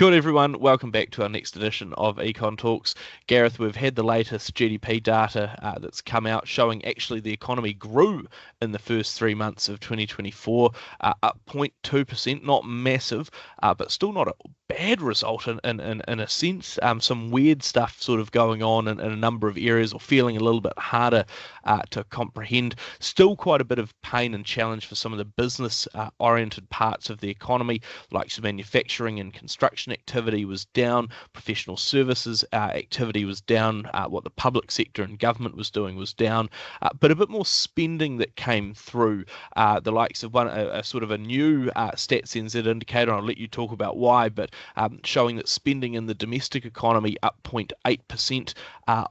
Kia ora everyone, welcome back to our next edition of Econ Talks. Gareth, we've had the latest GDP data that's come out showing actually the economy grew in the first 3 months of 2024, up 0.2%, not massive, but still not a bad result in a sense. Some weird stuff sort of going on in a number of areas, or feeling a little bit harder to comprehend. Still quite a bit of pain and challenge for some of the business-oriented parts of the economy, like manufacturing and construction activity was down, professional services activity was down, what the public sector and government was doing was down, but a bit more spending that came through. The likes of a sort of a new Stats NZ indicator, I'll let you talk about why, but showing that spending in the domestic economy up 0.8%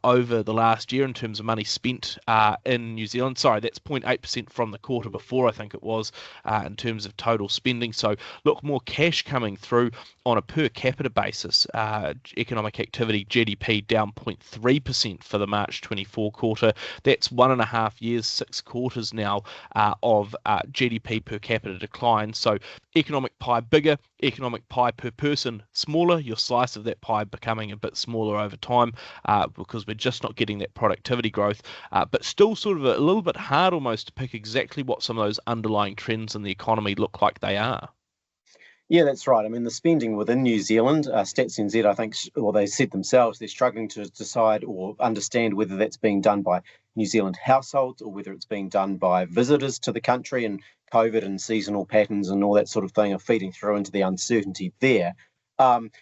over the last year in terms of money spent in New Zealand. Sorry, that's 0.8% from the quarter before, I think it was, in terms of total spending. So look, more cash coming through on a per capita basis. Economic activity, GDP, down 0.3% for the March 24 quarter. That's 1.5 years, 6 quarters now of GDP per capita decline. So economic pie bigger, economic pie per person smaller, your slice of that pie becoming a bit smaller over time because we're just not getting that productivity growth, but still sort of a little bit hard almost to pick exactly what some of those underlying trends in the economy look like they are. Yeah, that's right. I mean, the spending within New Zealand, Stats NZ, I think, or they said themselves, they're struggling to decide or understand whether that's being done by New Zealand households or whether it's being done by visitors to the country, and COVID and seasonal patterns and all that sort of thing are feeding through into the uncertainty there.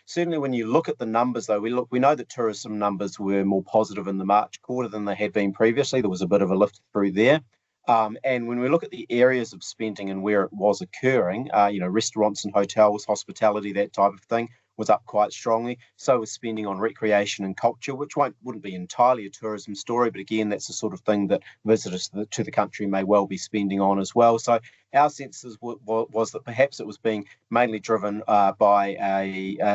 Certainly, when you look at the numbers, though, we know that tourism numbers were more positive in the March quarter than they had been previously. There was a bit of a lift through there. And when we look at the areas of spending and where it was occurring, restaurants and hotels, hospitality, that type of thing, was up quite strongly. So was spending on recreation and culture, which wouldn't be entirely a tourism story, but again, that's the sort of thing that visitors to the country may well be spending on as well. So our sense was that perhaps it was being mainly driven by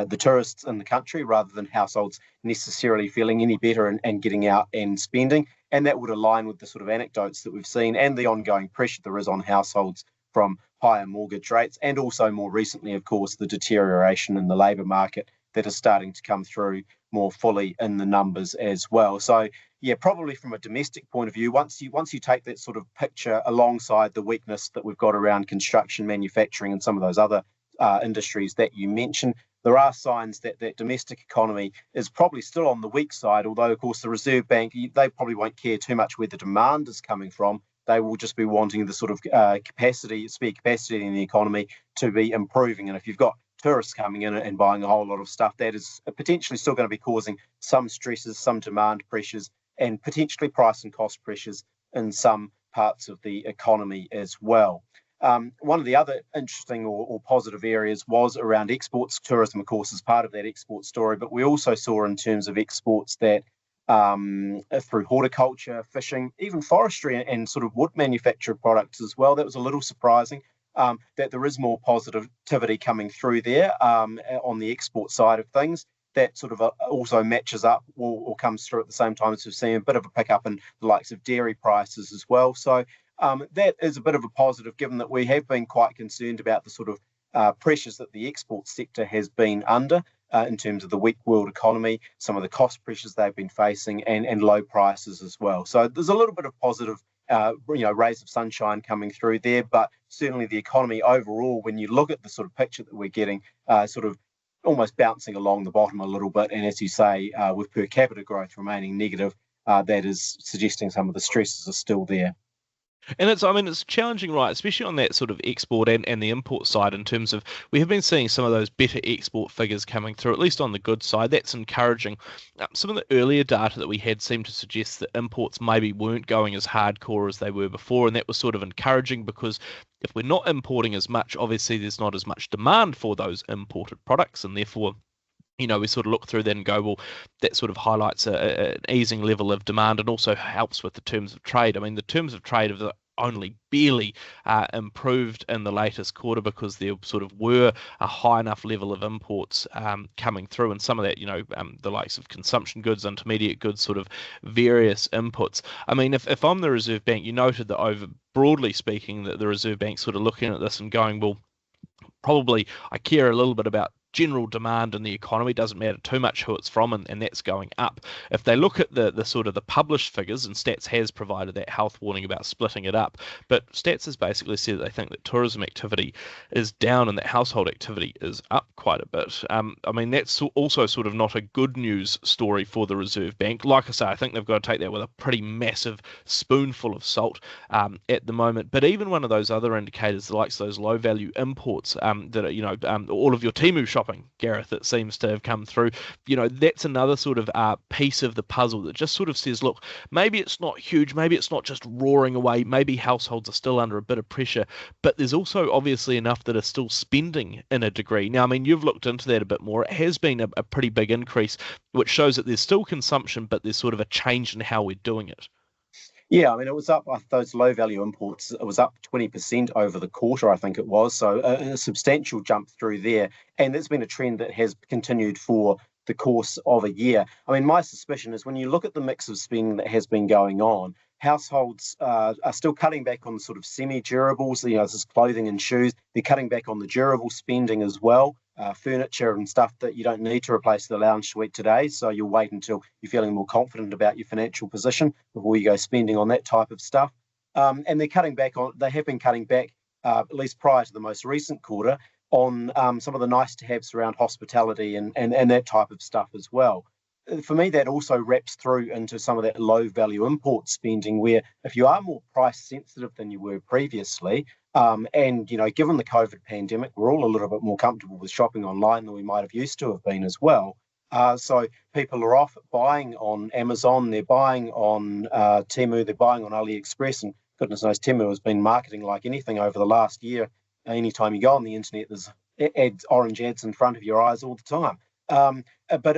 the tourists in the country rather than households necessarily feeling any better and getting out and spending. And that would align with the sort of anecdotes that we've seen and the ongoing pressure there is on households from higher mortgage rates, and also more recently, of course, the deterioration in the labour market that is starting to come through more fully in the numbers as well. So, yeah, probably from a domestic point of view, once you take that sort of picture alongside the weakness that we've got around construction, manufacturing, and some of those other industries that you mentioned, there are signs that that domestic economy is probably still on the weak side, although, of course, the Reserve Bank, they probably won't care too much where the demand is coming from. They will just be wanting the sort of spare capacity in the economy to be improving. And if you've got tourists coming in and buying a whole lot of stuff, that is potentially still going to be causing some stresses, some demand pressures, and potentially price and cost pressures in some parts of the economy as well. One of the other interesting or positive areas was around exports. Tourism, of course, is part of that export story, but we also saw in terms of exports that through horticulture, fishing, even forestry and sort of wood manufactured products as well. That was a little surprising that there is more positivity coming through there on the export side of things. That sort of also matches up or comes through at the same time as we've seen a bit of a pickup in the likes of dairy prices as well. So that is a bit of a positive, given that we have been quite concerned about the sort of pressures that the export sector has been under in terms of the weak world economy, some of the cost pressures they've been facing, and low prices as well. So there's a little bit of positive, rays of sunshine coming through there, but certainly the economy overall, when you look at the sort of picture that we're getting, sort of almost bouncing along the bottom a little bit, and as you say, with per capita growth remaining negative, that is suggesting some of the stresses are still there. And it's challenging, right, especially on that sort of export and the import side, in terms of we have been seeing some of those better export figures coming through, at least on the good side. That's encouraging. Some of the earlier data that we had seemed to suggest that imports maybe weren't going as hardcore as they were before, and that was sort of encouraging because if we're not importing as much, obviously there's not as much demand for those imported products, and therefore we sort of look through that and go, well, that sort of highlights an easing level of demand and also helps with the terms of trade. I mean, the terms of trade have only barely improved in the latest quarter because there sort of were a high enough level of imports coming through, and some of that, the likes of consumption goods, intermediate goods, sort of various inputs. I mean, if I'm the Reserve Bank, you noted that broadly speaking, that the Reserve Bank's sort of looking at this and going, well, probably I care a little bit about general demand in the economy. Doesn't matter too much who it's from, and that's going up. If they look at the sort of the published figures, and Stats has provided that health warning about splitting it up, but Stats has basically said that they think that tourism activity is down and that household activity is up quite a bit. I mean, that's also sort of not a good news story for the Reserve Bank. Like I say, I think they've got to take that with a pretty massive spoonful of salt at the moment. But even one of those other indicators, the likes of those low value imports that are, all of your Temu shopping, Gareth, it seems to have come through, that's another sort of piece of the puzzle that just sort of says, look, maybe it's not huge, maybe it's not just roaring away, maybe households are still under a bit of pressure, but there's also obviously enough that are still spending in a degree. Now, I mean, you've looked into that a bit more. It has been a pretty big increase, which shows that there's still consumption, but there's sort of a change in how we're doing it. Yeah, I mean, it was up, those low value imports, it was up 20% over the quarter, I think it was. So a substantial jump through there. And there's been a trend that has continued for the course of a year. I mean, my suspicion is when you look at the mix of spending that has been going on, households are still cutting back on sort of semi-durables, this is clothing and shoes. They're cutting back on the durable spending as well. Furniture and stuff that you don't need to replace the lounge suite today. So you'll wait until you're feeling more confident about your financial position before you go spending on that type of stuff. And they have been cutting back, at least prior to the most recent quarter, on some of the nice to haves around hospitality and that type of stuff as well. For me, that also wraps through into some of that low value import spending, where if you are more price sensitive than you were previously, and given the COVID pandemic, we're all a little bit more comfortable with shopping online than we might have used to have been as well. So people are off buying on Amazon, they're buying on Temu, they're buying on AliExpress, and goodness knows Temu has been marketing like anything over the last year. Anytime you go on the internet, there's orange ads in front of your eyes all the time. But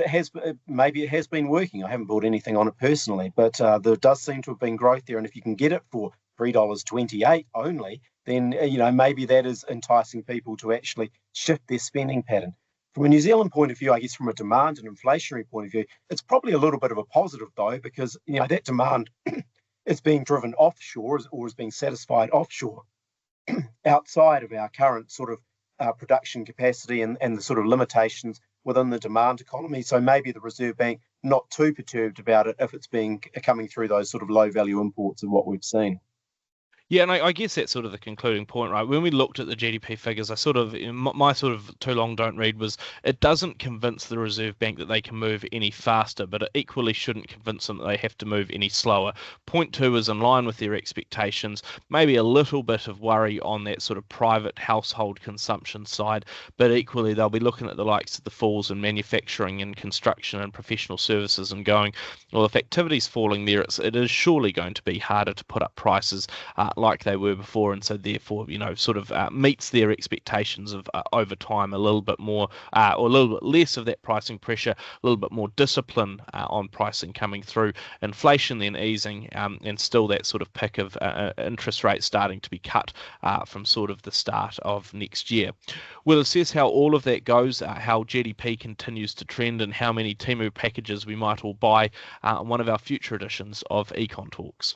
maybe it has been working. I haven't bought anything on it personally, but there does seem to have been growth there. And if you can get it for $3.28 only, then maybe that is enticing people to actually shift their spending pattern. From a New Zealand point of view, I guess from a demand and inflationary point of view, it's probably a little bit of a positive though, because that demand is being driven offshore or is being satisfied offshore outside of our current sort of production capacity and the sort of limitations within the demand economy. So maybe the Reserve Bank not too perturbed about it if it's coming through those sort of low value imports of what we've seen. Yeah, and I guess that's sort of the concluding point, right? When we looked at the GDP figures, my sort of too long don't read was it doesn't convince the Reserve Bank that they can move any faster, but it equally shouldn't convince them that they have to move any slower. Point two is in line with their expectations, maybe a little bit of worry on that sort of private household consumption side, but equally they'll be looking at the likes of the falls in manufacturing and construction and professional services and going, well, if activity's falling there, it is surely going to be harder to put up prices like they were before, and so therefore meets their expectations of over time a little bit more or a little bit less of that pricing pressure, a little bit more discipline on pricing coming through, inflation then easing, and still that sort of pick of interest rates starting to be cut from sort of the start of next year. We'll assess how all of that goes, how GDP continues to trend, and how many Temu packages we might all buy in one of our future editions of Econ Talks.